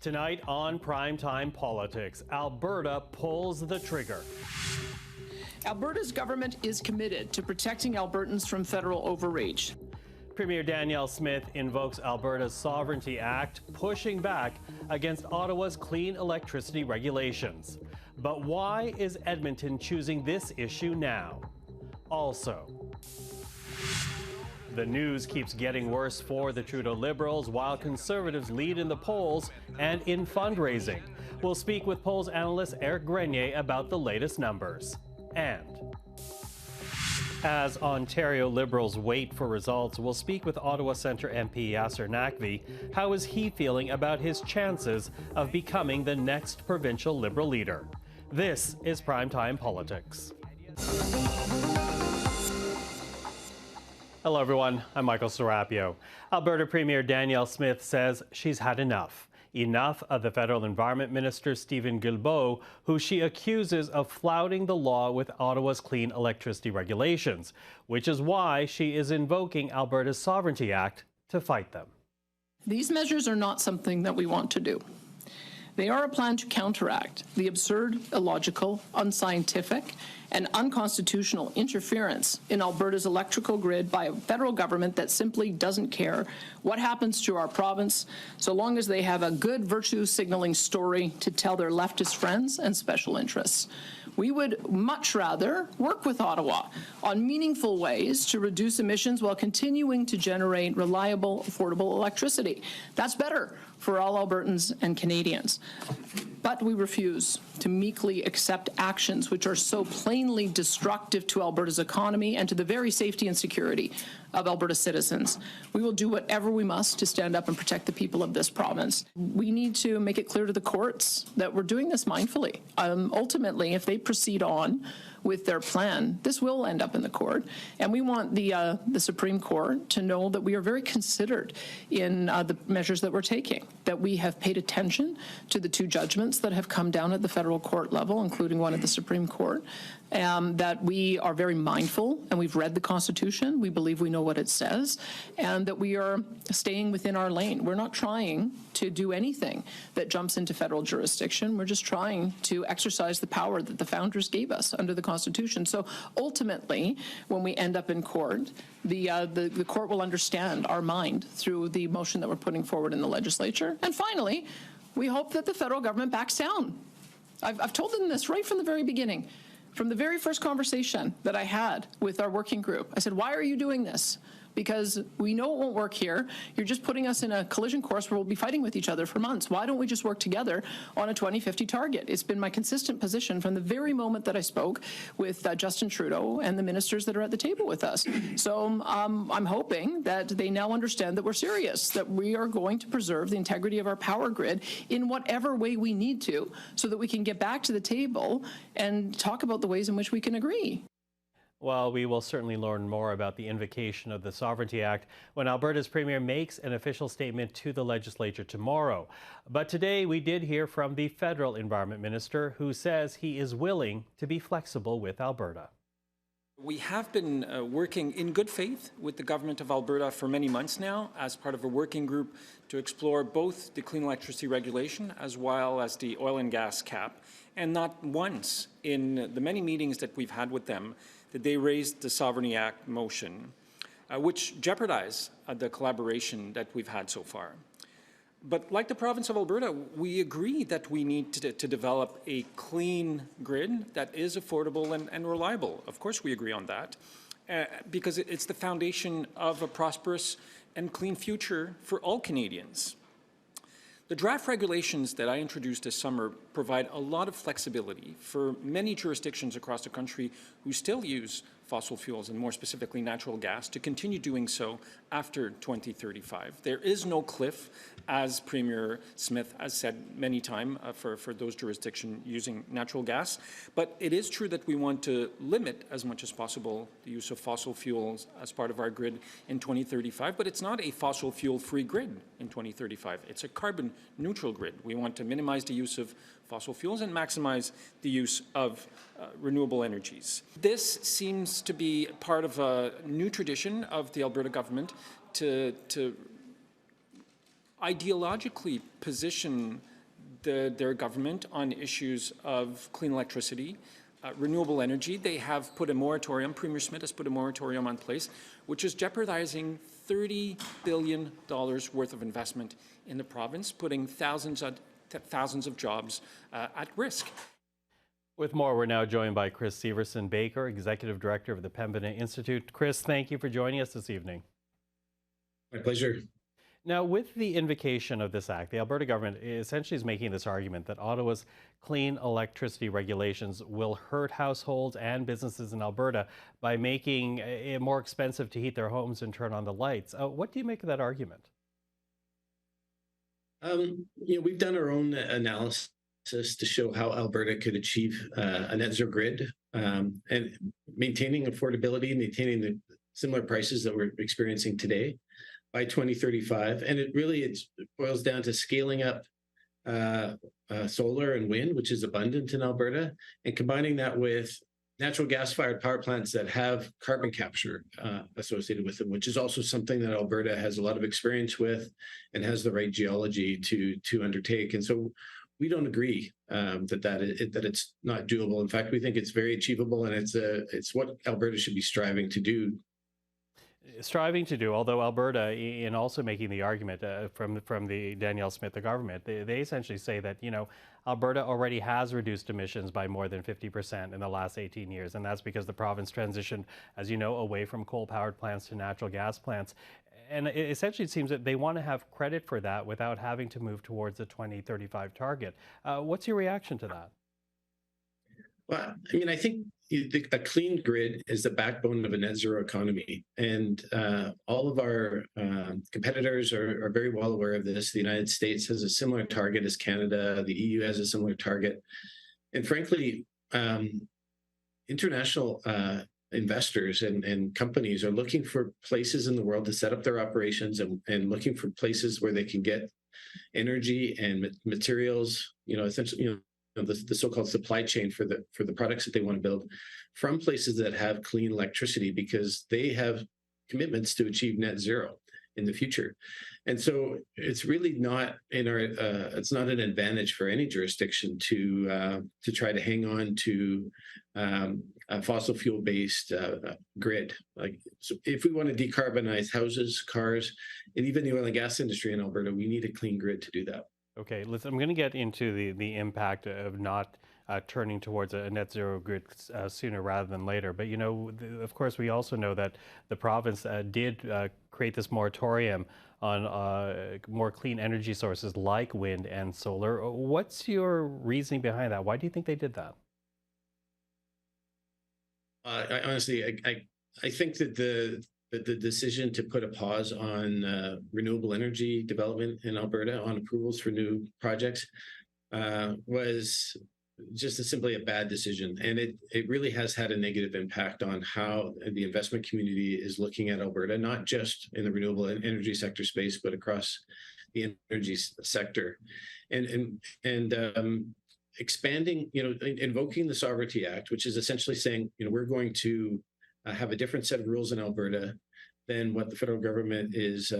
Tonight on Primetime Politics, Alberta pulls the trigger. Alberta's government is committed to protecting Albertans from federal overreach. Premier Danielle Smith invokes Alberta's Sovereignty Act, pushing back against Ottawa's clean electricity regulations. But why is Edmonton choosing this issue now? Also, the news keeps getting worse for the Trudeau Liberals while Conservatives lead in the polls and in fundraising. We'll speak with polls analyst Éric Grenier about the latest numbers. And as Ontario Liberals wait for results, we'll speak with Ottawa Centre MP Yasir Naqvi. How is he feeling about his chances of becoming the next provincial Liberal leader? This is Primetime Politics. Hello, everyone. I'm Michael Serapio. Alberta Premier Danielle Smith says she's had enough. Enough of the federal environment minister, Steven Guilbeault, who she accuses of flouting the law with Ottawa's clean electricity regulations, which is why she is invoking Alberta's Sovereignty Act to fight them. These measures are not something that we want to do. They are a plan to counteract the absurd, illogical, unscientific, and unconstitutional interference in Alberta's electrical grid by a federal government that simply doesn't care what happens to our province so long as they have a good virtue signaling story to tell their leftist friends and special interests. We would much rather work with Ottawa on meaningful ways to reduce emissions while continuing to generate reliable, affordable electricity. That's better for all Albertans and Canadians. But we refuse to meekly accept actions which are so plainly destructive to Alberta's economy and to the very safety and security of Alberta citizens. We will do whatever we must to stand up and protect the people of this province. We need to make it clear to the courts that we're doing this mindfully. Ultimately, if they proceed on with their plan, this will end up in the court. And we want the Supreme Court to know that we are very considered in the measures that we're taking, that we have paid attention to the two judgments that have come down at the federal court level, including one at the Supreme Court, that we are very mindful and we've read the Constitution. We believe we know what it says, and that we are staying within our lane. We're not trying to do anything that jumps into federal jurisdiction. We're just trying to exercise the power that the founders gave us under the Constitution. So ultimately, when we end up in court, the court will understand our mind through the motion that we're putting forward in the legislature. And finally, we hope that the federal government backs down. I've told them this right from the very beginning. From the very first conversation that I had with our working group, I said, why are you doing this? Because we know it won't work here. You're just putting us in a collision course where we'll be fighting with each other for months. Why don't we just work together on a 2050 target? It's been my consistent position from the very moment that I spoke with Justin Trudeau and the ministers that are at the table with us. So I'm hoping that they now understand that we're serious, that we are going to preserve the integrity of our power grid in whatever way we need to, so that we can get back to the table and talk about the ways in which we can agree. Well, we will certainly learn more about the invocation of the Sovereignty Act when Alberta's Premier makes an official statement to the legislature tomorrow. But today we did hear from the federal Environment Minister, who says he is willing to be flexible with Alberta. We have been working in good faith with the Government of Alberta for many months now as part of a working group to explore both the clean electricity regulation as well as the oil and gas cap. And not once in the many meetings that we've had with them did they raised the Sovereignty Act motion, which jeopardized the collaboration that we've had so far. But like the province of Alberta, we agree that we need to develop a clean grid that is affordable and reliable. Of course we agree on that, because it's the foundation of a prosperous and clean future for all Canadians. The draft regulations that I introduced this summer provide a lot of flexibility for many jurisdictions across the country who still use fossil fuels, and more specifically natural gas, to continue doing so after 2035. There is no cliff, as Premier Smith has said many times, for those jurisdictions using natural gas. But it is true that we want to limit as much as possible the use of fossil fuels as part of our grid in 2035. But it's not a fossil fuel-free grid in 2035. It's a carbon-neutral grid. We want to minimize the use of fossil fuels and maximize the use of renewable energies. This seems to be part of a new tradition of the Alberta government to ideologically position their government on issues of clean electricity, renewable energy. They have put a moratorium, Premier Smith has put a moratorium on place, which is jeopardizing $30 billion worth of investment in the province, putting thousands of jobs at risk. With more, we're now joined by Chris Severson-Baker, Executive Director of the Pembina Institute. Chris, thank you for joining us this evening. My pleasure. Now, with the invocation of this act, the Alberta government essentially is making this argument that Ottawa's clean electricity regulations will hurt households and businesses in Alberta by making it more expensive to heat their homes and turn on the lights. What do you make of that argument? We've done our own analysis to show how Alberta could achieve a net zero grid and maintaining affordability, maintaining the similar prices that we're experiencing today by 2035. And it boils down to scaling up solar and wind, which is abundant in Alberta, and combining that with natural gas-fired power plants that have carbon capture associated with them, which is also something that Alberta has a lot of experience with and has the right geology to undertake. And so we don't agree that it's not doable. In fact, we think it's very achievable, and it's what Alberta should be striving to do. Although Alberta, in also making the argument from the Danielle Smith, the government, they essentially say that, Alberta already has reduced emissions by more than 50% in the last 18 years. And that's because the province transitioned, as you know, away from coal-powered plants to natural gas plants. And essentially it seems that they want to have credit for that without having to move towards the 2035 target. What's your reaction to that? Well, I think a clean grid is the backbone of a net zero economy. And all of our competitors are very well aware of this. The United States has a similar target as Canada. The EU has a similar target. And frankly, international investors and companies are looking for places in the world to set up their operations and looking for places where they can get energy and materials, essentially, the so-called supply chain for the products that they want to build from places that have clean electricity, because they have commitments to achieve net zero in the future. And so it's really not it's not an advantage for any jurisdiction to try to hang on to a fossil fuel based grid. So if we want to decarbonize houses, cars, and even the oil and gas industry in Alberta, we need a clean grid to do that. Okay, listen, I'm going to get into the impact of not turning towards a net zero grid sooner rather than later. But, of course, we also know that the province did create this moratorium on more clean energy sources like wind and solar. What's your reasoning behind that? Why do you think they did that? Honestly, I think that the decision to put a pause on renewable energy development in Alberta, on approvals for new projects, was just simply a bad decision. And it really has had a negative impact on how the investment community is looking at Alberta, not just in the renewable energy sector space, but across the energy sector. And expanding, invoking the Sovereignty Act, which is essentially saying, we're going to have a different set of rules in Alberta than what the federal government is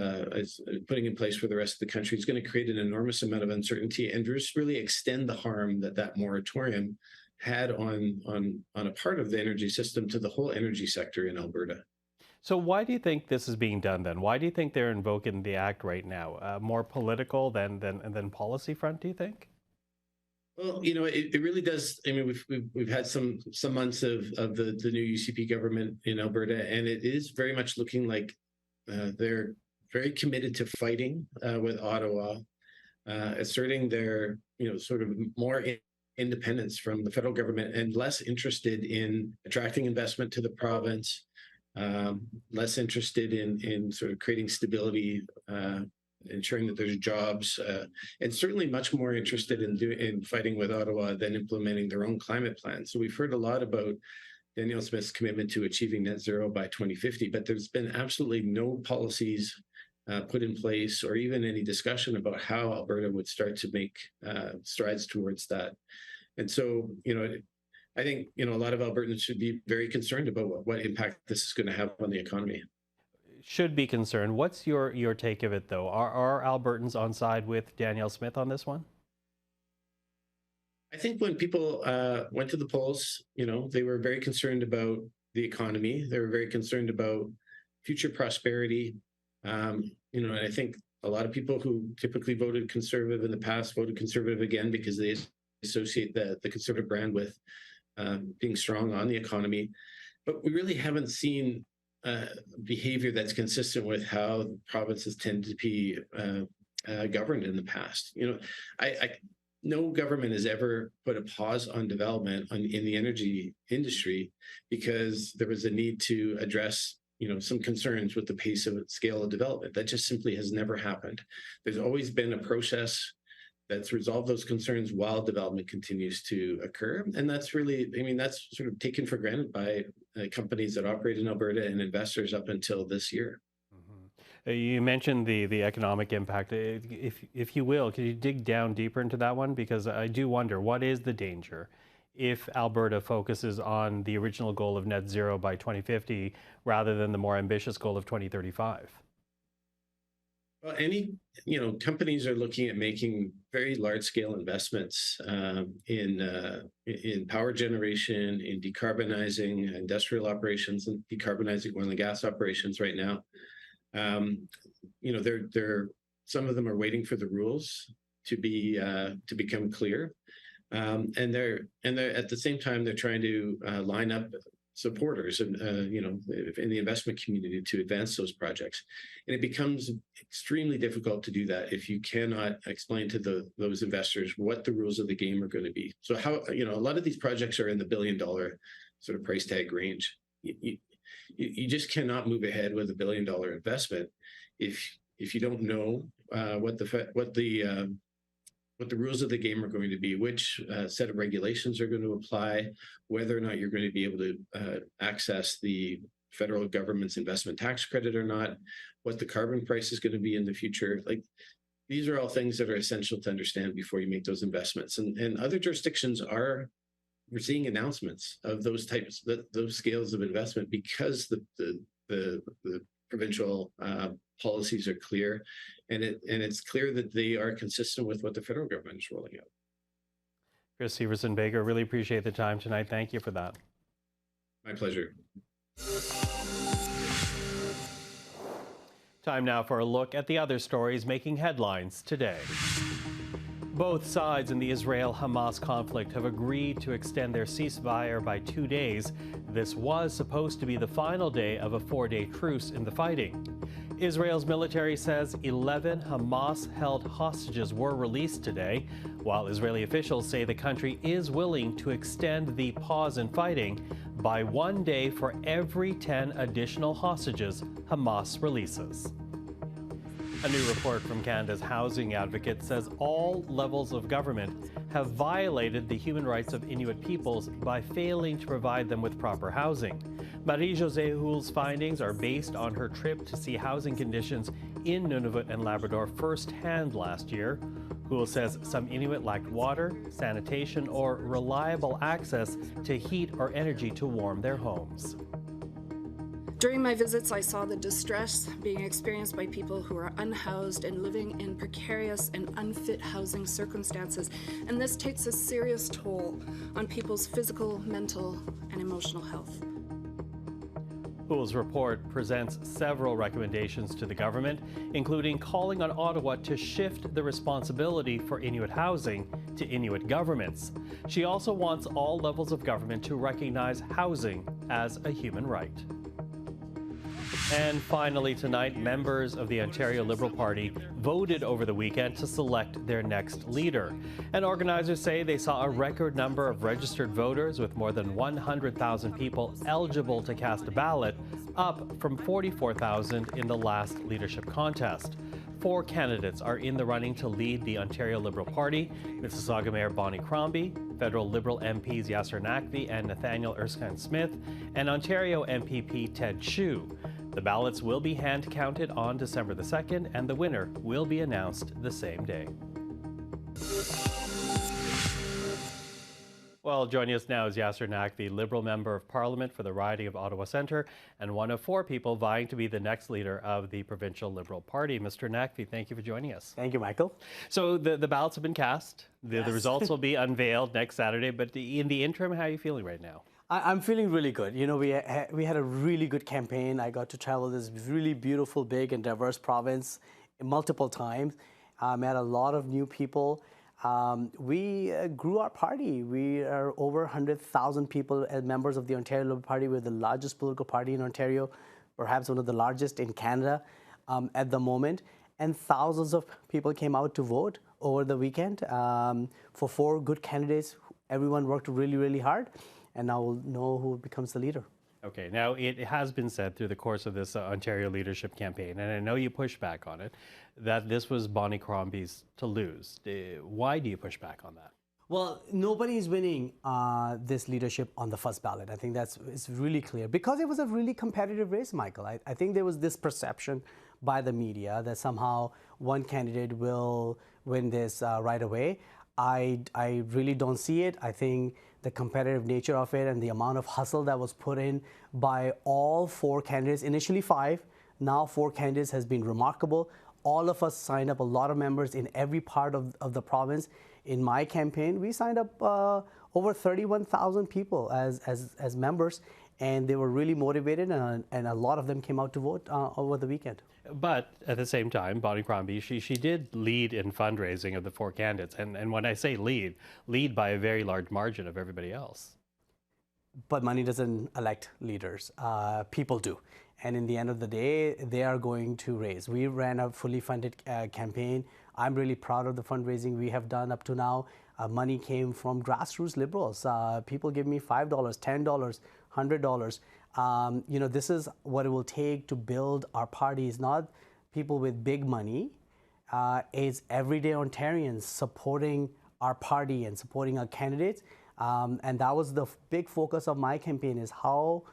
putting in place for the rest of the country. Is going to create an enormous amount of uncertainty and just really extend the harm that moratorium had on a part of the energy system to the whole energy sector in Alberta. So why do you think this is being done then? Why do you think they're invoking the act right now? More political than policy front, do you think? Well, it really does. We've had some months of the new UCP government in Alberta, and it is very much looking like they're very committed to fighting with Ottawa, asserting their sort of more independence from the federal government, and less interested in attracting investment to the province, less interested in sort of creating stability, ensuring that there's jobs, and certainly much more interested in fighting with Ottawa than implementing their own climate plan. So we've heard a lot about Danielle Smith's commitment to achieving net zero by 2050, but there's been absolutely no policies put in place or even any discussion about how Alberta would start to make strides towards that. And so, I think, a lot of Albertans should be very concerned about what impact this is going to have on the economy. Should be concerned. What's your take of it, though? Are Albertans on side with Danielle Smith on this one? I think when people went to the polls, they were very concerned about the economy. They were very concerned about future prosperity. And I think a lot of people who typically voted conservative in the past voted conservative again because they associate the conservative brand with being strong on the economy. But we really haven't seen behavior that's consistent with how provinces tend to be governed in the past. No government has ever put a pause on development in the energy industry because there was a need to address some concerns with the pace of scale of development. That just simply has never happened. There's always been a process that's resolved those concerns while development continues to occur. And that's really, that's sort of taken for granted by companies that operate in Alberta and investors up until this year. You mentioned the economic impact. If you will, could you dig down deeper into that one? Because I do wonder, what is the danger if Alberta focuses on the original goal of net zero by 2050 rather than the more ambitious goal of 2035? Well, companies are looking at making very large-scale investments in power generation, in decarbonizing industrial operations, and decarbonizing oil and gas operations right now. Some of them are waiting for the rules to become clear, and they're at the same time they're trying to line up supporters and in the investment community to advance those projects. And it becomes extremely difficult to do that if you cannot explain to those investors what the rules of the game are going to be. So how a lot of these projects are in the $1 billion sort of price tag range. You just cannot move ahead with $1 billion investment if you don't know what the rules of the game are going to be, which set of regulations are going to apply, whether or not you're going to be able to access the federal government's investment tax credit or not, what the carbon price is going to be in the future. Like, these are all things that are essential to understand before you make those investments. And other jurisdictions we're seeing announcements of those scales of investment because the provincial policies are clear, and it's clear that they are consistent with what the federal government is rolling out. Chris Severson-Baker, really appreciate the time tonight. Thank you for that. My pleasure. Time now for a look at the other stories making headlines today. Both sides in the Israel-Hamas conflict have agreed to extend their ceasefire by 2 days. This was supposed to be the final day of a 4-day truce in the fighting. Israel's military says 11 Hamas-held hostages were released today, while Israeli officials say the country is willing to extend the pause in fighting by 1 day for every 10 additional hostages Hamas releases. A new report from Canada's housing advocate says all levels of government have violated the human rights of Inuit peoples by failing to provide them with proper housing. Marie-Josée Houle's findings are based on her trip to see housing conditions in Nunavut and Labrador firsthand last year. Houle says some Inuit lacked water, sanitation, or reliable access to heat or energy to warm their homes. During my visits, I saw the distress being experienced by people who are unhoused and living in precarious and unfit housing circumstances, and this takes a serious toll on people's physical, mental, and emotional health. Houle's report presents several recommendations to the government, including calling on Ottawa to shift the responsibility for Inuit housing to Inuit governments. She also wants all levels of government to recognize housing as a human right. And finally tonight, members of the Ontario Liberal Party voted over the weekend to select their next leader. And organizers say they saw a record number of registered voters, with more than 100,000 people eligible to cast a ballot, up from 44,000 in the last leadership contest. 4 candidates are in the running to lead the Ontario Liberal Party: Mississauga Mayor Bonnie Crombie, federal Liberal MPs Yasir Naqvi and Nathaniel Erskine-Smith, and Ontario MPP Ted Chu. The ballots will be hand-counted on December the 2nd, and the winner will be announced the same day. Well, joining us now is Yasir Naqvi, Liberal Member of Parliament for the riding of Ottawa Centre and one of 4 people vying to be the next leader of the Provincial Liberal Party. Mr. Naqvi, thank you for joining us. Thank you, Michael. So the ballots have been cast. The results will be unveiled next Saturday. But in the interim, how are you feeling right now? I'm feeling really good. You know, we had a really good campaign. I got to travel this really beautiful, big and diverse province multiple times. Met a lot of new people. We grew our party. We are over 100,000 people as members of the Ontario Liberal Party. We're the largest political party in Ontario, perhaps one of the largest in Canada at the moment. And thousands of people came out to vote over the weekend for 4 good candidates. Everyone worked really, really hard. And now we'll know who becomes the leader. Okay, now it has been said through the course of this Ontario leadership campaign, and I know you pushed back on it, that this was Bonnie Crombie's to lose. Why do you push back on that? Well, nobody is winning this leadership on the first ballot. I think it's really clear because it was a really competitive race, Michael. I think there was this perception by the media that somehow one candidate will win this right away. I really don't see it. I think the competitive nature of it and the amount of hustle that was put in by all 4 candidates, initially 5, now 4 candidates, has been remarkable. All of us signed up, a lot of members in every part of the province. In my campaign, we signed up over 31,000 people as members, and they were really motivated, and a lot of them came out to vote over the weekend. But at the same time, Bonnie Crombie, she did lead in fundraising of the 4 candidates. And when I say lead by a very large margin of everybody else. But money doesn't elect leaders. People do. And in the end of the day, they are going to raise. We ran a fully funded campaign. I'm really proud of the fundraising we have done up to now. Money came from grassroots Liberals. People give me $5, $10, $100. You know, this is what it will take to build our party. It's not people with big money. It's everyday Ontarians supporting our party and supporting our candidates. And that was the big focus of my campaign, is how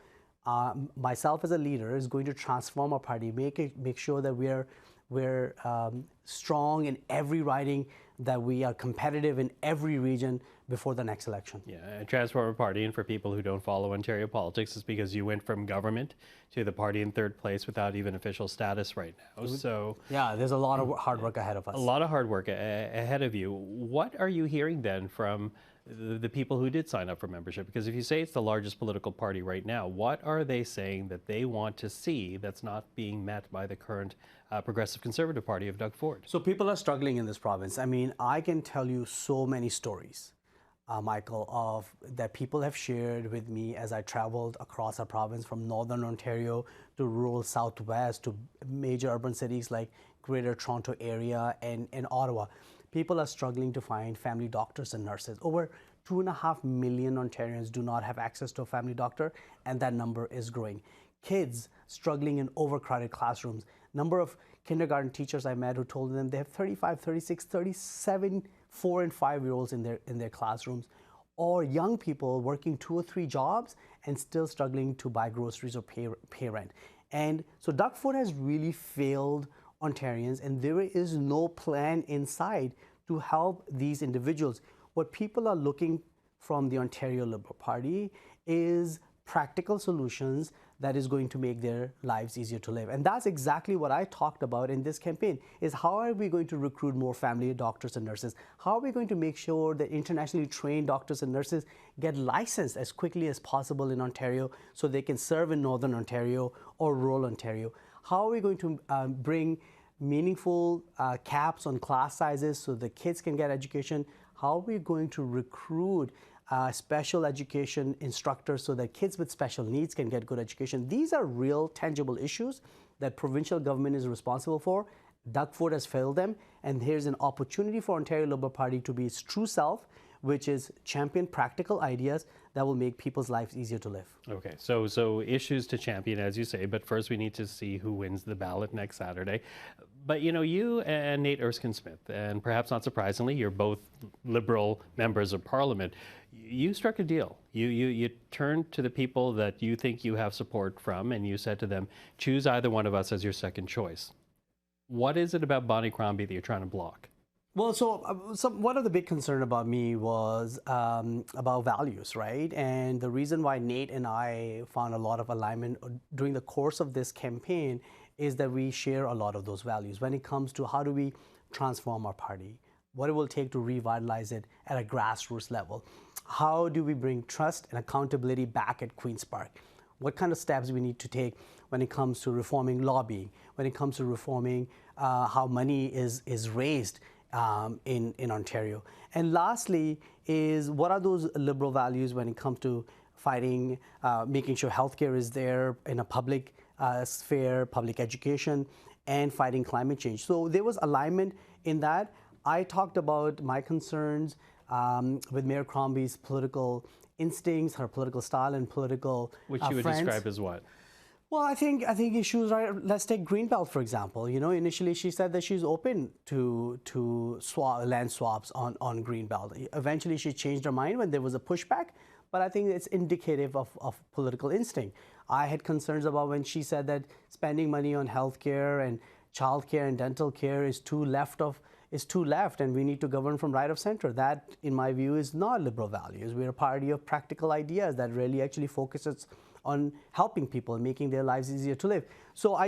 myself as a leader is going to transform our party, make sure that we're strong in every riding, that we are competitive in every region before the next election. Yeah, and transform a party, and for people who don't follow Ontario politics, is because you went from government to the party in 3rd place without even official status right now. So yeah, there's a lot of hard work ahead of us. A lot of hard work ahead of you. What are you hearing then from the people who did sign up for membership? Because if you say it's the largest political party right now, what are they saying that they want to see that's not being met by the current Progressive Conservative Party of Doug Ford? So people are struggling in this province. I mean, I can tell you so many stories, Michael, of that people have shared with me as I traveled across our province, from Northern Ontario to rural Southwest to major urban cities like Greater Toronto area and Ottawa. People are struggling to find family doctors and nurses. Over 2.5 million Ontarians do not have access to a family doctor, and that number is growing. Kids struggling in overcrowded classrooms. Number of kindergarten teachers I met who told them they have 35, 36, 37 4- and 5-year-olds in their classrooms, or young people working 2 or 3 jobs and still struggling to buy groceries or pay rent. And so Doug Ford has really failed Ontarians, and there is no plan inside to help these individuals. What people are looking from the Ontario Liberal Party is practical solutions that is going to make their lives easier to live. And that's exactly what I talked about in this campaign, is how are we going to recruit more family doctors and nurses? How are we going to make sure that internationally trained doctors and nurses get licensed as quickly as possible in Ontario so they can serve in Northern Ontario or rural Ontario? How are we going to bring meaningful caps on class sizes so the kids can get education? How are we going to recruit special education instructors so that kids with special needs can get good education? These are real, tangible issues that provincial government is responsible for. Doug Ford has failed them, and here's an opportunity for Ontario Liberal Party to be its true self, which is champion practical ideas that will make people's lives easier to live. Okay, so issues to champion, as you say, but first we need to see who wins the ballot next Saturday. But you know, you and Nate Erskine-Smith, and perhaps not surprisingly, you're both Liberal members of Parliament. You struck a deal. You turned to the people that you think you have support from, and you said to them, choose either one of us as your second choice. What is it about Bonnie Crombie that you're trying to block? Well, one of the big concern about me was about values, right? And the reason why Nate and I found a lot of alignment during the course of this campaign is that we share a lot of those values when it comes to how do we transform our party, what it will take to revitalize it at a grassroots level. How do we bring trust and accountability back at Queen's Park? What kind of steps we need to take when it comes to reforming lobbying, when it comes to reforming how money is raised in Ontario. And lastly is what are those liberal values when it comes to fighting, making sure healthcare is there in a public sphere, public education, and fighting climate change. So there was alignment in that. I talked about my concerns with Mayor Crombie's political instincts, her political style, and political Which you would friends. describe as what? Well, I think issues are. Let's take Greenbelt for example. You know, initially she said that she's open to land swaps on Greenbelt. Eventually, she changed her mind when there was a pushback. But I think it's indicative of political instinct. I had concerns about when she said that spending money on healthcare and childcare and dental care is too left, and we need to govern from right of center. That, in my view, is not liberal values. We're a party of practical ideas that really actually focuses on helping people and making their lives easier to live. So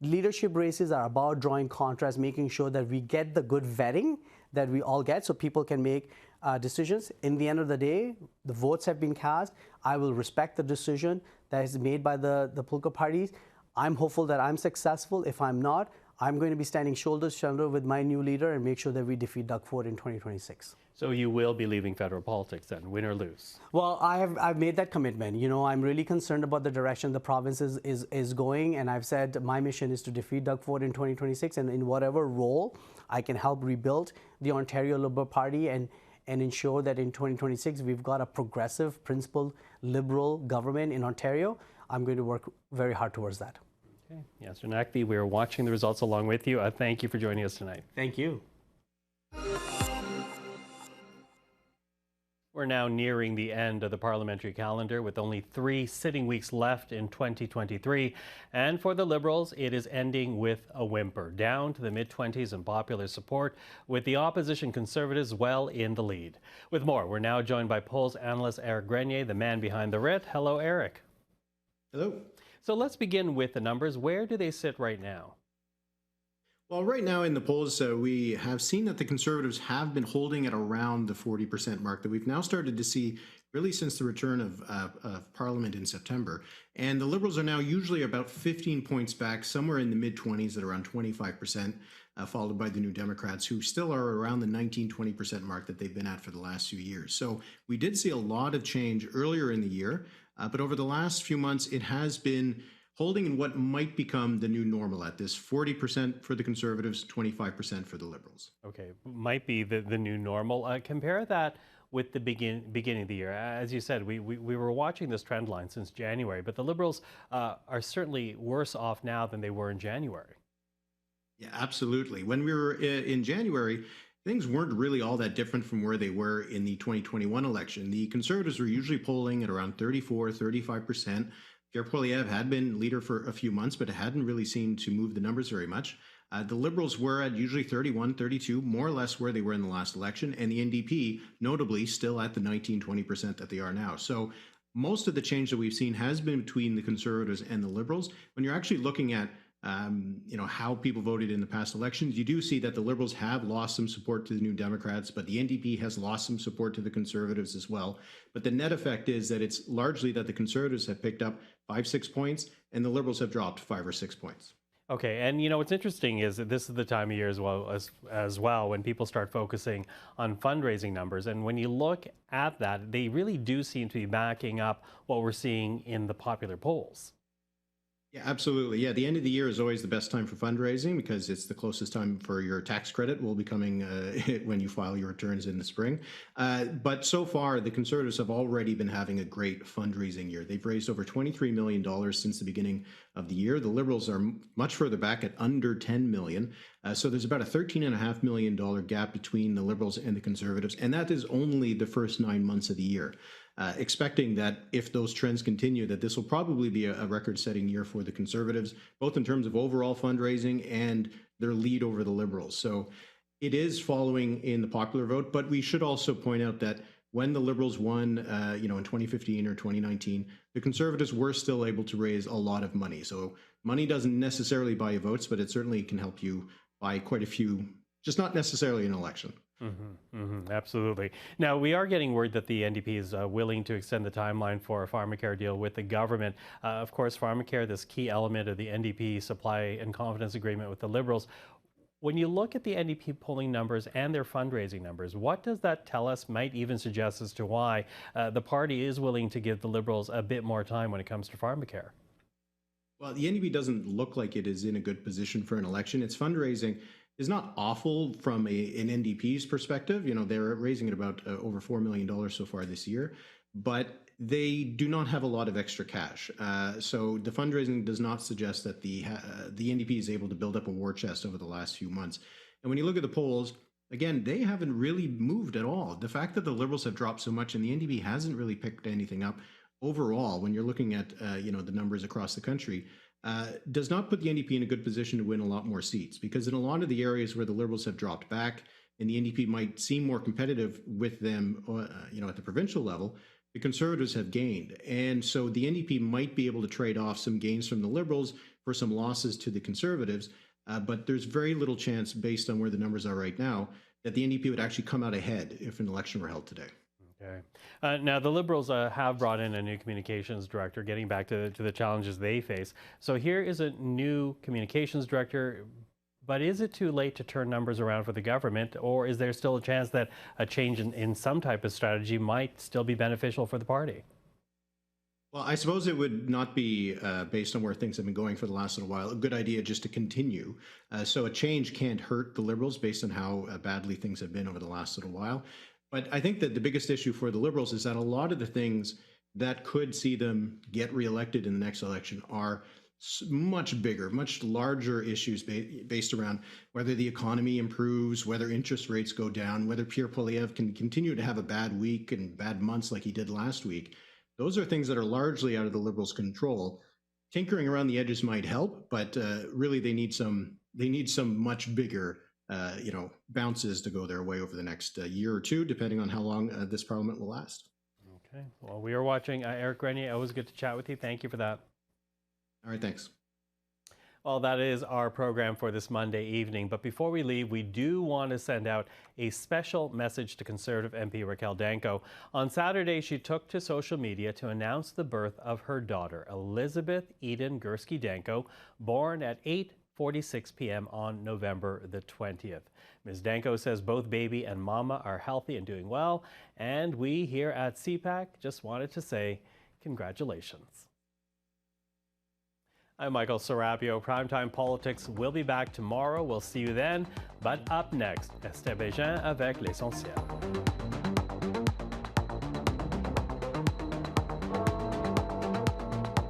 leadership races are about drawing contrast, making sure that we get the good vetting that we all get so people can make decisions. In the end of the day, the votes have been cast. I will respect the decision that is made by the political parties. I'm hopeful that I'm successful. If I'm not, I'm going to be standing shoulder to shoulder with my new leader and make sure that we defeat Doug Ford in 2026. So you will be leaving federal politics then, win or lose? Well, I've made that commitment. You know, I'm really concerned about the direction the province is going, and I've said my mission is to defeat Doug Ford in 2026, and in whatever role I can help rebuild the Ontario Liberal Party and ensure that in 2026 we've got a progressive, principled, liberal government in Ontario. I'm going to work very hard towards that. Okay, Yasir Naqvi, we are watching the results along with you. Thank you for joining us tonight. Thank you. We're now nearing the end of the parliamentary calendar with only 3 sitting weeks left in 2023. And for the Liberals, it is ending with a whimper, down to the mid-20s in popular support, with the opposition Conservatives well in the lead. With more, we're now joined by polls analyst Éric Grenier, the man behind the Writ. Hello, Éric. Hello. So let's begin with the numbers. Where do they sit right now? Well, right now in the polls, we have seen that the Conservatives have been holding at around the 40% mark that we've now started to see really since the return of Parliament in September. And the Liberals are now usually about 15 points back, somewhere in the mid-20s at around 25%, followed by the New Democrats, who still are around the 19-20% mark that they've been at for the last few years. So we did see a lot of change earlier in the year, but over the last few months, it has been holding in what might become the new normal at this 40% for the Conservatives, 25% for the Liberals. Okay, might be the new normal. Compare that with the beginning of the year. As you said, we were watching this trend line since January, but the Liberals are certainly worse off now than they were in January. Yeah, absolutely. When we were in January, things weren't really all that different from where they were in the 2021 election. The Conservatives were usually polling at around 34, 35%. Pierre Poilievre had been leader for a few months, but it hadn't really seemed to move the numbers very much. The Liberals were at usually 31, 32, more or less where they were in the last election, and the NDP, notably, still at the 19-20% that they are now. So most of the change that we've seen has been between the Conservatives and the Liberals. When you're actually looking at how people voted in the past elections, you do see that the Liberals have lost some support to the New Democrats, but the NDP has lost some support to the Conservatives as well. But the net effect is that it's largely that the Conservatives have picked up 5-6 points and the Liberals have dropped 5 or 6 points. Okay, and what's interesting is that this is the time of year as well when people start focusing on fundraising numbers. And when you look at that, they really do seem to be backing up what we're seeing in the popular polls. Yeah, absolutely. Yeah, the end of the year is always the best time for fundraising because it's the closest time for your tax credit will be coming when you file your returns in the spring. But so far, the Conservatives have already been having a great fundraising year. They've raised over $23 million since the beginning of the year. The Liberals are much further back at under $10 million. So there's about a $13.5 million gap between the Liberals and the Conservatives, and that is only the first 9 months of the year. Expecting that if those trends continue, that this will probably be a record-setting year for the Conservatives, both in terms of overall fundraising and their lead over the Liberals. So It is following in the popular vote, but we should also point out that when the Liberals won, in 2015 or 2019, the Conservatives were still able to raise a lot of money. So money doesn't necessarily buy you votes, but it certainly can help you buy quite a few, just not necessarily an election. Absolutely. Now, we are getting word that the NDP is willing to extend the timeline for a pharmacare deal with the government. Of course, pharmacare, this key element of the NDP supply and confidence agreement with the Liberals. When you look at the NDP polling numbers and their fundraising numbers, what does that tell us, might even suggest as to why the party is willing to give the Liberals a bit more time when it comes to pharmacare? Well, the NDP doesn't look like it is in a good position for an election. Its fundraising is not awful from an NDP's perspective. They're raising at about over $4 million so far this year, but they do not have a lot of extra cash. So the fundraising does not suggest that the NDP is able to build up a war chest over the last few months. And when you look at the polls, again, they haven't really moved at all. The fact that the Liberals have dropped so much and the NDP hasn't really picked anything up overall, when you're looking at the numbers across the country, does not put the NDP in a good position to win a lot more seats, because in a lot of the areas where the Liberals have dropped back and the NDP might seem more competitive with them, at the provincial level, the Conservatives have gained. And so the NDP might be able to trade off some gains from the Liberals for some losses to the Conservatives, but there's very little chance, based on where the numbers are right now, that the NDP would actually come out ahead if an election were held today. Okay. Now, the Liberals have brought in a new communications director, getting back to the challenges they face. So here is a new communications director, but is it too late to turn numbers around for the government, or is there still a chance that a change in some type of strategy might still be beneficial for the party? Well, I suppose it would not be, based on where things have been going for the last little while, a good idea just to continue. So a change can't hurt the Liberals based on how badly things have been over the last little while. But I think that the biggest issue for the Liberals is that a lot of the things that could see them get reelected in the next election are much bigger, much larger issues based around whether the economy improves, whether interest rates go down, whether Pierre Poilievre can continue to have a bad week and bad months like he did last week. Those are things that are largely out of the Liberals' control. Tinkering around the edges might help, but really they need some much bigger bounces to go their way over the next year or two, depending on how long this parliament will last. Okay. Well, we are watching. Éric Grenier, always good to chat with you. Thank you for that. All right, thanks. Well, that is our program for this Monday evening. But before we leave, we do want to send out a special message to Conservative MP Raquel Danko. On Saturday, she took to social media to announce the birth of her daughter, Elizabeth Eden Gursky Danko, born at 8:46 p.m. on November the 20th. Ms. Danko says both baby and mama are healthy and doing well, and we here at CPAC just wanted to say congratulations. I'm Michael Serapio. Primetime Politics will be back tomorrow. We'll see you then. But up next, Esther Bégin avec l'essentiel.